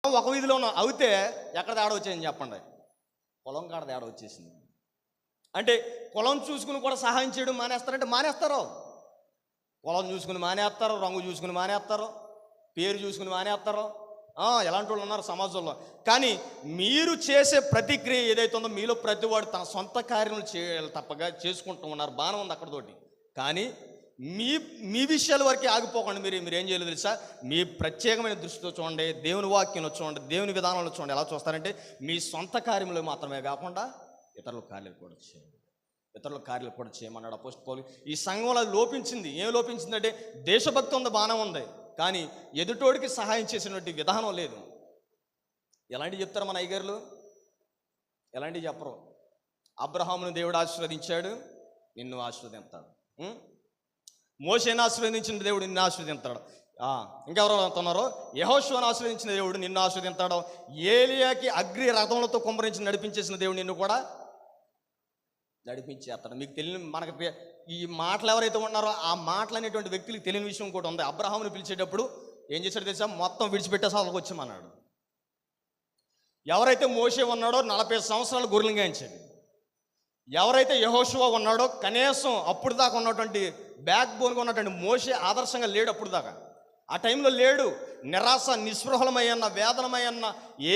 ఒక వీధిలో అవుతే ఎక్కడ తేడా వచ్చేసింది చెప్పండి? పొలం కాడ తేడా వచ్చేసింది. అంటే పొలం చూసుకుని కూడా సహాయం చేయడం మానేస్తారంటే మానేస్తారు. పొలం చూసుకుని మానేస్తారు, రంగు చూసుకుని మానేస్తారు, పేరు చూసుకుని మానేస్తారు. ఎలాంటి వాళ్ళు ఉన్నారు సమాజంలో. కానీ మీరు చేసే ప్రతిక్రియ ఏదైతే ఉందో మీలో ప్రతివాడు తన సొంత కార్యములు చేయాలి తప్పగా చేసుకుంటూ ఉన్నారు. బాగానే ఉంది అక్కడతోటి. కానీ మీ విషయాల వరకే ఆగిపోకండి. మీరు ఏం చేయలేదు తెలుసా? మీ ప్రత్యేకమైన దృష్టితో చూడండి, దేవుని వాక్యంలో చూడండి, దేవుని విధానంలో చూడండి. ఎలా చూస్తారంటే మీ సొంత కార్యములు మాత్రమే కాకుండా ఇతరుల కార్యాలు కూడా చేయమన్నాడు అపోస్తలుడు పౌలు. ఈ సంఘంలో అది లోపించింది. ఏం లోపించిందంటే దేశభక్తి ఉంది, బాగానే ఉంది, కానీ ఎదుటోడికి సహాయం చేసినటువంటి విధానం లేదు. ఎలాంటివి చెప్తారు మన అయ్యగారులు? ఎలాంటివి చెప్పరు. అబ్రహామును దేవుడు ఆశీర్వదించాడు, నిన్ను ఆశీర్వదిస్తాడు. మోషేని ఆశీర్వదించిన దేవుడు నిన్ను ఆశీర్వదిస్తాడు. ఇంకెవరో అంటున్నారో, యెహోషువను ఆశీర్వదించిన దేవుడు నిన్ను ఆశీర్వదిస్తాడు. ఏలియాకి అగ్ని రథములతో కుమ్మరించి నడిపించేసిన దేవుడు నిన్ను కూడా నడిపించేస్తాడు. మీకు తెలియని, మనకి ఈ మాటలు ఎవరైతే ఉన్నారో ఆ మాటలు అనేటువంటి వ్యక్తులకు తెలియని విషయం కూడా ఉంది. అబ్రహామును పిలిచేటప్పుడు ఏం చేశాడు తెలుసా? మొత్తం విడిచిపెట్టేసి వాళ్ళకి వచ్చామన్నాడు. ఎవరైతే మోషే ఉన్నాడో 40 సంవత్సరాలు గొర్రెలు గాయించాడు. ఎవరైతే యెహోషువ ఉన్నాడో కనీసం అప్పుడు దాకా ఉన్నటువంటి బ్యాక్ బోన్గా ఉన్నటువంటి మోషే ఆదర్శంగా లేడు. అప్పుడు దాకా ఆ టైంలో లేడు. నిరాశ, నిస్పృహలమయ్యన్న, వేదనమయ్యన్న,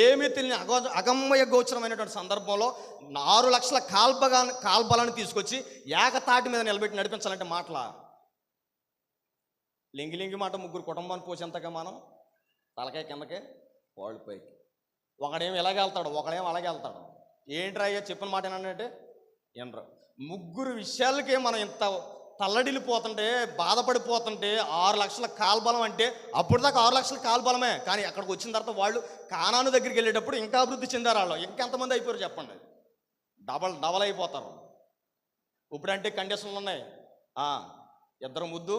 ఏమీ తెలియని అగమ్య గోచరమైనటువంటి సందర్భంలో 6 లక్షల కాల్బలాన్ని తీసుకొచ్చి ఏకతాటి మీద నిలబెట్టి నడిపించాలంటే మాటల లింగి మాట. 3 కుటుంబాన్ని పోసేంతగా మనం తలకాయ కిందకే వాళ్ళు పైకి. ఒకడేమి ఇలాగే వెళ్తాడు, ఒకడేమి అలాగే వెళ్తాడు. ఏంట్రా అయ్యా చెప్పిన మాట ఏనంటే ఏంట్రా? 3 విషయాలకే మనం ఇంత తల్లడిల్లిపోతుంటే, బాధపడిపోతుంటే 6 లక్షల కాల్బలం అంటే అప్పుడు దాకా 6 లక్షల కాల్బలమే. కానీ అక్కడికి వచ్చిన తర్వాత వాళ్ళు కానాను దగ్గరికి వెళ్ళేటప్పుడు ఇంకా అభివృద్ధి చెందారు. వాళ్ళు ఇంకెంతమంది అయిపోయారు చెప్పండి? డబల్ అయిపోతారు. ఇప్పుడంటే కండిషన్లు ఉన్నాయి. 2 ముద్దు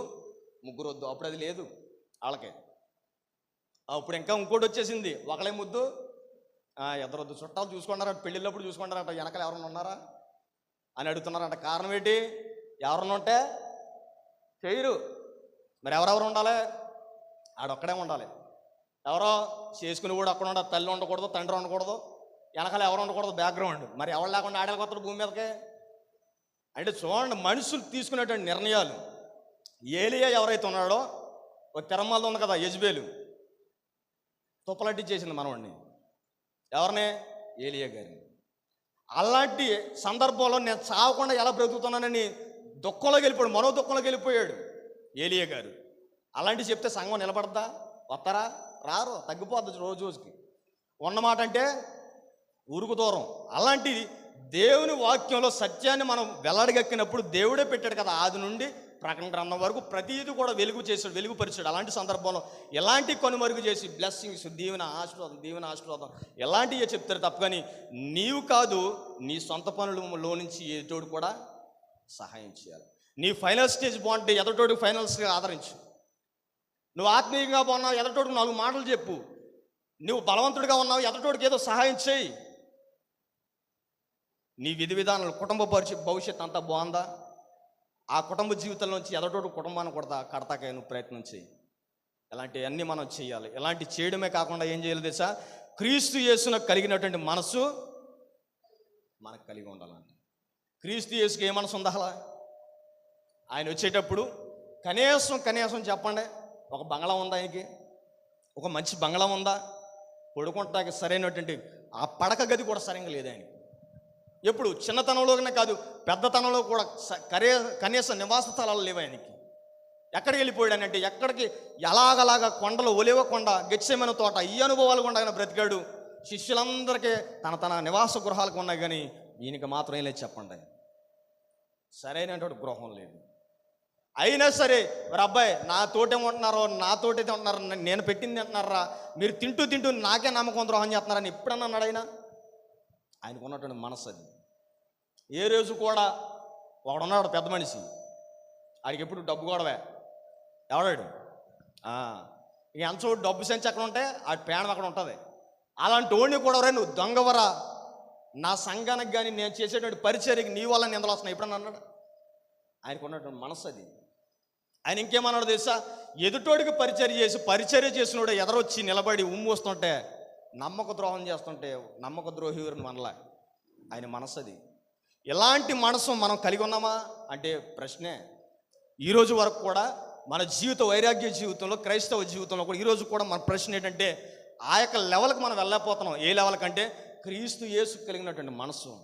3 వద్దు. అప్పుడు అది లేదు వాళ్ళకి. ఇప్పుడు ఇంకా ఇంకోటి వచ్చేసింది, ఒకలే ముద్దు 2 వద్దు. చుట్టాలు చూసుకుంటారట, పెళ్ళిళ్ళప్పుడు చూసుకుంటారట, వెనకాల ఎవరన్నా ఉన్నారా అని అడుగుతున్నారట. కారణం ఏంటి? ఎవరన్నా ఉంటే చేయరు. మరి ఎవరెవరు ఉండాలి? ఆడొక్కడే ఉండాలి. ఎవరో చేసుకుని కూడా అక్కడ ఉండాలి. తల్లి ఉండకూడదు, తండ్రి ఉండకూడదు, వెనకాల ఎవరు ఉండకూడదు, బ్యాక్గ్రౌండ్. మరి ఎవరు లేకుండా ఆడేళ్ళకొస్తాడు భూమి మీదకే? అంటే చూడండి, మనుషులు తీసుకునేటువంటి నిర్ణయాలు. ఏలియా ఎవరైతే ఉన్నాడో, ఒక తిరమల ఉంది కదా, యెజబేలు తుప్పలట్టి చేసింది మనవాడిని. ఎవరిని? ఏలియా గారిని. అలాంటి సందర్భంలో నేను చావకుండా ఎలా బ్రతుకుతున్నానని దుఃఖంలోకి వెళ్ళిపోయాడు, మనో దుఃఖంలోకి వెళ్ళిపోయాడు ఏలియా గారు. అలాంటివి చెప్తే సంఘం నిలబడద్దా? వస్తారా? రారు. తగ్గిపోద్ది రోజుకి. ఉన్నమాట అంటే ఊరుకు దూరం. అలాంటి దేవుని వాక్యంలో సత్యాన్ని మనం వెల్లడిగక్కినప్పుడు దేవుడే పెట్టాడు కదా, ఆది నుండి ప్రకటన గ్రంథం వరకు ప్రతిదీ కూడా వెలుగుపరిచాడు. అలాంటి సందర్భంలో ఎలాంటి కనుమరుగు చేసి బ్లెస్సింగ్స్, దీవెన ఆశీర్వాదం ఎలాంటివి చెప్తారు తప్ప. కానీ నీవు కాదు, నీ సొంత పనులలో నుంచి ఎదుటోడు కూడా సహాయం చేయాలి. నీ ఫైనల్ స్టేజ్ బాగుంటే ఎదుటోడికి ఫైనల్స్గా ఆదరించు. నువ్వు ఆత్మీయంగా బాగున్నావు, ఎదుటోడికి 4 మాటలు చెప్పు. నువ్వు బలవంతుడిగా ఉన్నావు, ఎదుటోడికి ఏదో సహాయం చేయి. నీ విధి విధానాలు, కుటుంబ భవిష్యత్తు అంతా బాగుందా? ఆ కుటుంబ జీవితం నుంచి ఎదటోడు కుటుంబాన్ని కడతాకే నువ్వు ప్రయత్నం చేయి. ఇలాంటివన్నీ మనం చేయాలి. ఇలాంటి చేయడమే కాకుండా ఏం చేయాలి తెలుసా? క్రీస్తు యేసునకు కలిగినటువంటి మనసు మనకు కలిగి ఉండాలంట. క్రీస్తు యేసుకి ఏ మనసు ఉండాలా? ఆయన వచ్చేటప్పుడు కనీసం చెప్పండి, ఒక బంగ్లా ఉందా ఆయనకి? ఒక మంచి బంగ్లా ఉందా? పడుకుంటానికి సరైనటువంటి ఆ పడక గది కూడా సరిగ్గా లేదు ఆయనకి. ఎప్పుడు చిన్నతనంలోనే కాదు, పెద్దతనంలో కూడా కనీస నివాస స్థలాలు లేవు ఆయనకి. ఎక్కడికి వెళ్ళిపోయాడనంటే, ఎక్కడికి ఎలాగలాగా కొండలు, ఒలివ కొండ, గెత్సేమనే తోట, ఈ అనుభవాలు కూడా ఆయన బ్రతికాడు. శిష్యులందరికీ తన నివాస గృహాలకు ఉన్నాయి, కానీ ఈయనకి మాత్రం ఏం లేదు చెప్పండి. సరైనటువంటి గృహం లేదు. అయినా సరే, మరి అబ్బాయి నాతోటేమంటున్నారో, నాతోటైతే ఉంటున్నారు, నేను పెట్టింది అంటున్నారా, మీరు తింటూ నాకే నమ్మకం ద్రోహం చేస్తున్నారని ఎప్పుడన్నా అన్నాడు ఆయన? ఆయనకు ఉన్నటువంటి మనసు అది. ఏ రోజు కూడా ఒకడున్నాడు పెద్ద మనిషి, ఆడికి ఎప్పుడు డబ్బు గొడవే. ఎవడాడు? ఇక ఎంతో డబ్బు సంచి అక్కడ ఉంటే ఆడి పేణం అక్కడ ఉంటుంది. అలాంటి వాడిని కూడా నువ్వు దొంగవరా, నా సంఘానికి కానీ నేను చేసేటువంటి పరిచర్యకి నీ వల్ల నిందలు వస్తున్నాయి ఎప్పుడన్నా అన్నాడు? ఆయనకు ఉన్నటువంటి మనసు అది. ఆయన ఇంకేమన్నాడు తెలుసా? ఎదుటోడికి పరిచర్య చేసినోడు ఎదరొచ్చి నిలబడి ఉమ్ము వస్తుంటే నమ్మక ద్రోహం చేస్తుంటే నమ్మక ద్రోహి మనలా ఆయన మనసు అది. ఇలాంటి మనసు మనం కలిగి ఉన్నామా అంటే ప్రశ్నే. ఈరోజు వరకు కూడా మన జీవిత వైరాగ్య జీవితంలో, క్రైస్తవ జీవితంలో కూడా ఈరోజు కూడా మన ప్రశ్న ఏంటంటే ఆ యొక్క లెవెల్కి మనం వెళ్ళకపోతున్నాం. ఏ లెవెల్ కంటే క్రీస్తు యేసు కలిగినటువంటి మనసు.